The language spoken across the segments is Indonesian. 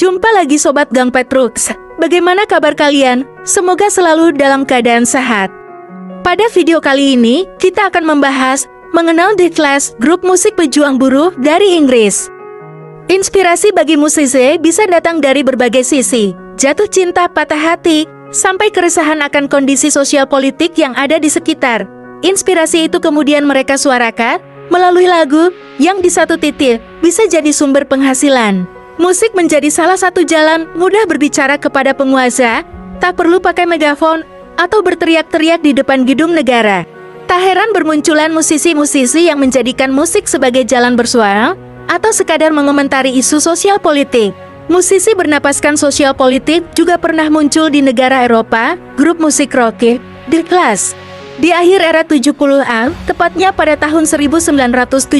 Jumpa lagi Sobat Gang Petrux. Bagaimana kabar kalian? Semoga selalu dalam keadaan sehat. Pada video kali ini, kita akan membahas mengenal The Clash, grup musik pejuang buruh dari Inggris. Inspirasi bagi musisi bisa datang dari berbagai sisi, jatuh cinta, patah hati, sampai keresahan akan kondisi sosial politik yang ada di sekitar. Inspirasi itu kemudian mereka suarakan melalui lagu yang di satu titik bisa jadi sumber penghasilan. Musik menjadi salah satu jalan mudah berbicara kepada penguasa, tak perlu pakai megafon atau berteriak-teriak di depan gedung negara. Tak heran bermunculan musisi-musisi yang menjadikan musik sebagai jalan bersuara atau sekadar mengomentari isu sosial politik. Musisi bernapaskan sosial politik juga pernah muncul di negara Eropa, grup musik rock The Clash. Di akhir era 70-an, tepatnya pada tahun 1977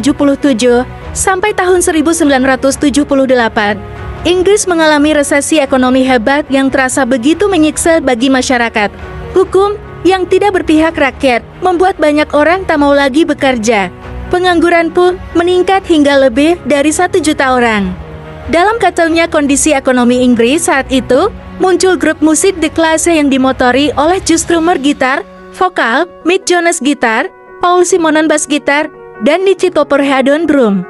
sampai tahun 1978, Inggris mengalami resesi ekonomi hebat yang terasa begitu menyiksa bagi masyarakat. Hukum yang tidak berpihak rakyat membuat banyak orang tak mau lagi bekerja. Pengangguran pun meningkat hingga lebih dari 1 juta orang. Dalam kacaunya kondisi ekonomi Inggris saat itu, muncul grup musik The Clash yang dimotori oleh Joe Strummer gitar, vokal, Mick Jones gitar, Paul Simonon bass gitar, dan Nicky Topperhead drum.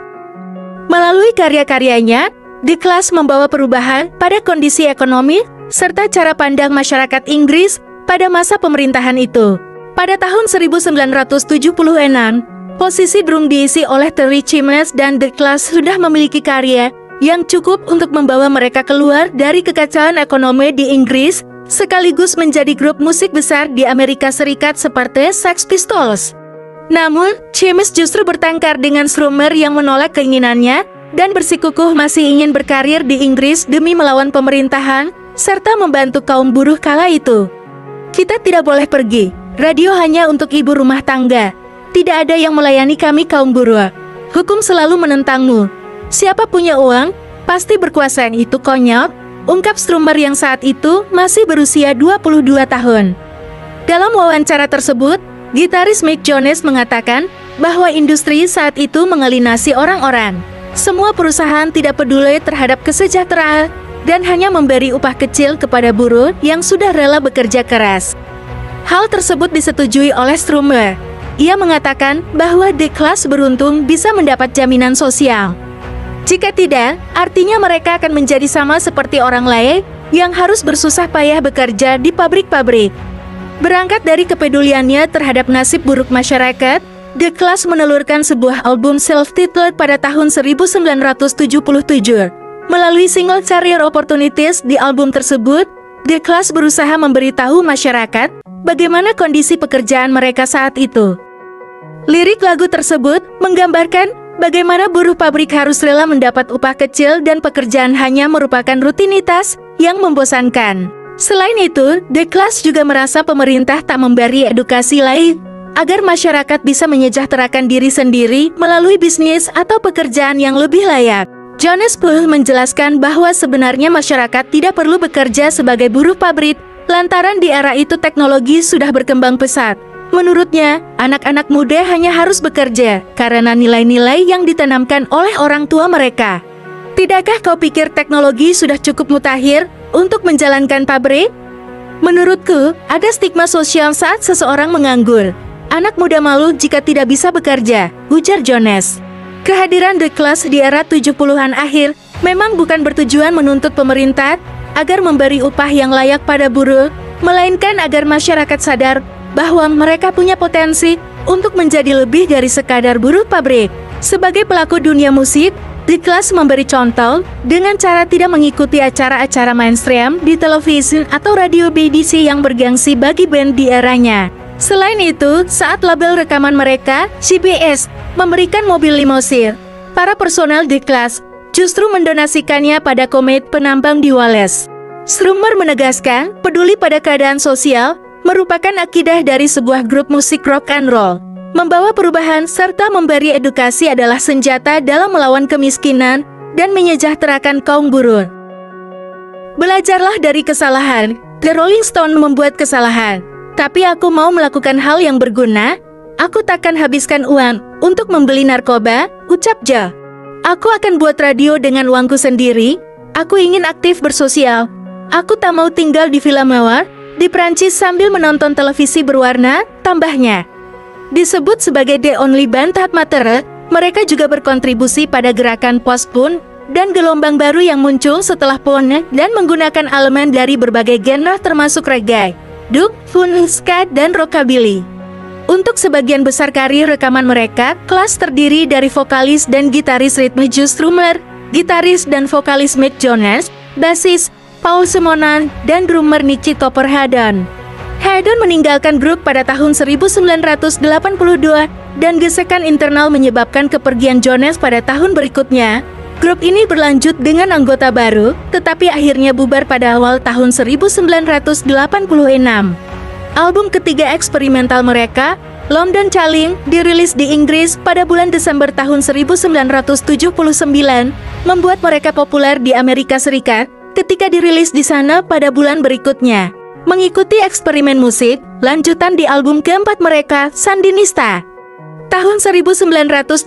Melalui karya-karyanya, The Clash membawa perubahan pada kondisi ekonomi serta cara pandang masyarakat Inggris pada masa pemerintahan itu. Pada tahun 1976, posisi drum diisi oleh Terry Chimes dan The Clash sudah memiliki karya yang cukup untuk membawa mereka keluar dari kekacauan ekonomi di Inggris, sekaligus menjadi grup musik besar di Amerika Serikat seperti Sex Pistols. Namun, Chimes justru bertengkar dengan Strummer yang menolak keinginannya dan bersikukuh masih ingin berkarir di Inggris demi melawan pemerintahan serta membantu kaum buruh kala itu. Kita tidak boleh pergi, radio hanya untuk ibu rumah tangga. Tidak ada yang melayani kami kaum buruh. Hukum selalu menentangmu. Siapa punya uang, pasti berkuasa, yang itu konyol, ungkap Strummer yang saat itu masih berusia 22 tahun. Dalam wawancara tersebut, gitaris Mick Jones mengatakan bahwa industri saat itu mengalinasi orang-orang. Semua perusahaan tidak peduli terhadap kesejahteraan dan hanya memberi upah kecil kepada buruh yang sudah rela bekerja keras. Hal tersebut disetujui oleh Strummer. Ia mengatakan bahwa The Clash beruntung bisa mendapat jaminan sosial. Jika tidak, artinya mereka akan menjadi sama seperti orang lain yang harus bersusah payah bekerja di pabrik-pabrik. Berangkat dari kepeduliannya terhadap nasib buruk masyarakat, The Clash menelurkan sebuah album self-titled pada tahun 1977. Melalui single Career Opportunities di album tersebut, The Clash berusaha memberitahu masyarakat bagaimana kondisi pekerjaan mereka saat itu. Lirik lagu tersebut menggambarkan bagaimana buruh pabrik harus rela mendapat upah kecil dan pekerjaan hanya merupakan rutinitas yang membosankan. Selain itu, The Clash juga merasa pemerintah tak memberi edukasi lain agar masyarakat bisa menyejahterakan diri sendiri melalui bisnis atau pekerjaan yang lebih layak. Jones pun menjelaskan bahwa sebenarnya masyarakat tidak perlu bekerja sebagai buruh pabrik lantaran di era itu teknologi sudah berkembang pesat. Menurutnya, anak-anak muda hanya harus bekerja karena nilai-nilai yang ditanamkan oleh orang tua mereka. Tidakkah kau pikir teknologi sudah cukup mutakhir untuk menjalankan pabrik? Menurutku, ada stigma sosial saat seseorang menganggur. Anak muda malu jika tidak bisa bekerja, ujar Jones. Kehadiran The Clash di era 70-an akhir memang bukan bertujuan menuntut pemerintah agar memberi upah yang layak pada buruh, melainkan agar masyarakat sadar bahwa mereka punya potensi untuk menjadi lebih dari sekadar buruh pabrik. Sebagai pelaku dunia musik, The Clash memberi contoh dengan cara tidak mengikuti acara-acara mainstream di televisi atau radio BBC yang bergengsi bagi band di eranya. Selain itu, saat label rekaman mereka, CBS, memberikan mobil limousine, para personel The Clash justru mendonasikannya pada komet penambang di Wales. Strummer menegaskan, peduli pada keadaan sosial merupakan akidah dari sebuah grup musik rock and roll. Membawa perubahan serta memberi edukasi adalah senjata dalam melawan kemiskinan dan menyejahterakan kaum buruh. Belajarlah dari kesalahan. The Rolling Stone membuat kesalahan, tapi aku mau melakukan hal yang berguna. Aku takkan habiskan uang untuk membeli narkoba, ucap Joe. Aku akan buat radio dengan uangku sendiri. Aku ingin aktif bersosial. Aku tak mau tinggal di villa mewah di Prancis sambil menonton televisi berwarna, tambahnya. Disebut sebagai The Only Band That Matter, mereka juga berkontribusi pada gerakan post-punk dan gelombang baru yang muncul setelah punk dan menggunakan elemen dari berbagai genre termasuk reggae, dub, funk, ska, dan rockabilly. Untuk sebagian besar karir rekaman mereka, Clash terdiri dari vokalis dan gitaris ritme Joe Strummer, gitaris dan vokalis Mick Jones, basis Paul Simonon, dan drummer Nicky Topper Haddon. Haddon meninggalkan grup pada tahun 1982 dan gesekan internal menyebabkan kepergian Jones pada tahun berikutnya. Grup ini berlanjut dengan anggota baru, tetapi akhirnya bubar pada awal tahun 1986. Album ketiga eksperimental mereka, London Calling, dirilis di Inggris pada bulan Desember tahun 1979, membuat mereka populer di Amerika Serikat ketika dirilis di sana pada bulan berikutnya. Mengikuti eksperimen musik, lanjutan di album keempat mereka, Sandinista. Tahun 1980,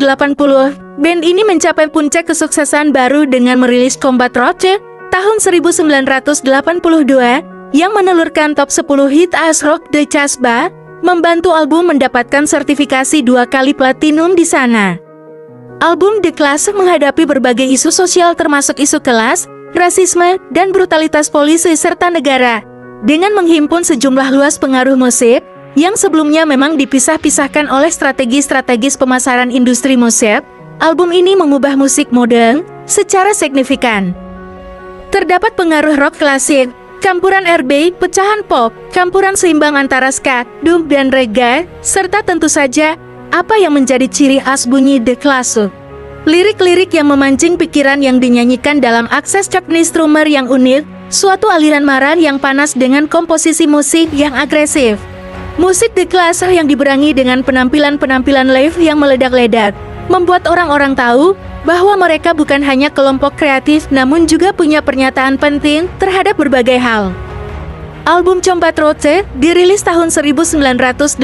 band ini mencapai puncak kesuksesan baru dengan merilis Combat Roach tahun 1982 yang menelurkan top 10 hit as rock The Casbah, membantu album mendapatkan sertifikasi 2 kali platinum di sana. Album The Clash menghadapi berbagai isu sosial termasuk isu kelas, rasisme, dan brutalitas polisi serta negara, dengan menghimpun sejumlah luas pengaruh musik yang sebelumnya memang dipisah-pisahkan oleh strategi-strategis pemasaran industri musik. Album ini mengubah musik modern secara signifikan. Terdapat pengaruh rock klasik, campuran R&B, pecahan pop, campuran seimbang antara ska, dub, dan reggae, serta tentu saja apa yang menjadi ciri khas bunyi The Clash. Lirik-lirik yang memancing pikiran yang dinyanyikan dalam akses Japanese Strummer yang unik, suatu aliran maran yang panas dengan komposisi musik yang agresif. Musik The Clash yang diberangi dengan penampilan-penampilan live yang meledak-ledak, membuat orang-orang tahu bahwa mereka bukan hanya kelompok kreatif namun juga punya pernyataan penting terhadap berbagai hal. Album Combat Roach dirilis tahun 1982,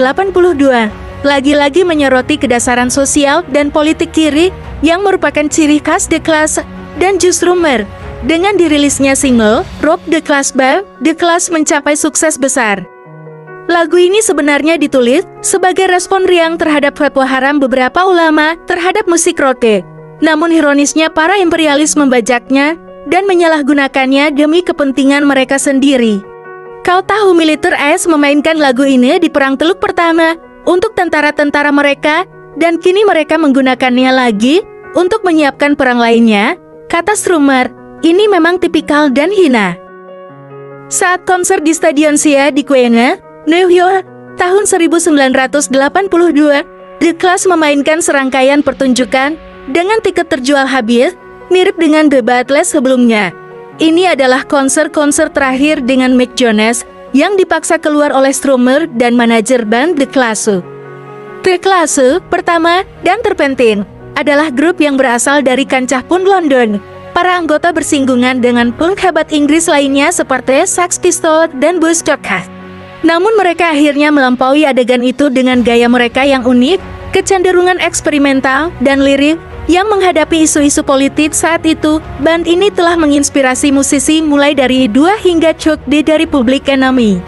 lagi-lagi menyoroti kedasaran sosial dan politik kiri yang merupakan ciri khas The Clash dan Joe Strummer. Dengan dirilisnya single, Rock The Casbah, The Clash mencapai sukses besar. Lagu ini sebenarnya ditulis sebagai respon riang terhadap fatwa haram beberapa ulama terhadap musik rock. Namun ironisnya para imperialis membajaknya dan menyalahgunakannya demi kepentingan mereka sendiri. Kau tahu militer AS memainkan lagu ini di Perang Teluk Pertama untuk tentara-tentara mereka, dan kini mereka menggunakannya lagi untuk menyiapkan perang lainnya, kata Strummer. Ini memang tipikal dan hina. Saat konser di Stadion Sia di Queens, New York, tahun 1982, The Clash memainkan serangkaian pertunjukan dengan tiket terjual habis, mirip dengan The Beatles sebelumnya. Ini adalah konser-konser terakhir dengan Mick Jones yang dipaksa keluar oleh Strummer dan manajer band The Clash. The Clash, pertama dan terpenting, adalah grup yang berasal dari kancah punk London. Para anggota bersinggungan dengan punk hebat Inggris lainnya seperti Sex Pistols dan Buzzcocks. Namun mereka akhirnya melampaui adegan itu dengan gaya mereka yang unik, kecenderungan eksperimental, dan lirik yang menghadapi isu-isu politik saat itu. Band ini telah menginspirasi musisi mulai dari Dua hingga Chuck D dari Public Enemy.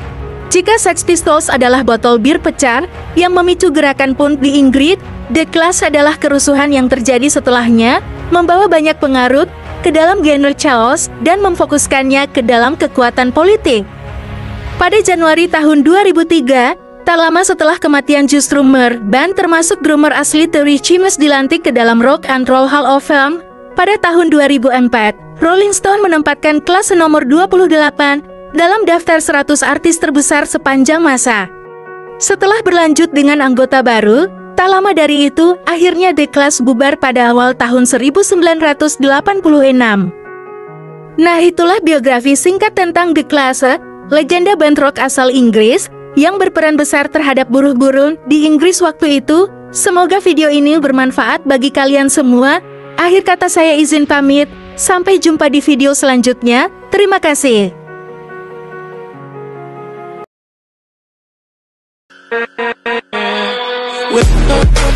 Jika Sex Pistols adalah botol bir pecah yang memicu gerakan punk di Inggris, The Clash adalah kerusuhan yang terjadi setelahnya, membawa banyak pengaruh ke dalam genre chaos dan memfokuskannya ke dalam kekuatan politik. Pada Januari tahun 2003, tak lama setelah kematian Joe Strummer, band termasuk drummer asli Terry Chimes dilantik ke dalam Rock and Roll Hall of Fame. Pada tahun 2004, Rolling Stone menempatkan Clash nomor 28 dalam daftar 100 artis terbesar sepanjang masa. Setelah berlanjut dengan anggota baru, tak lama dari itu, akhirnya The Clash bubar pada awal tahun 1986. Nah, itulah biografi singkat tentang The Clash, legenda band rock asal Inggris yang berperan besar terhadap buruh-buruh di Inggris waktu itu. Semoga video ini bermanfaat bagi kalian semua. Akhir kata saya izin pamit. Sampai jumpa di video selanjutnya. Terima kasih. With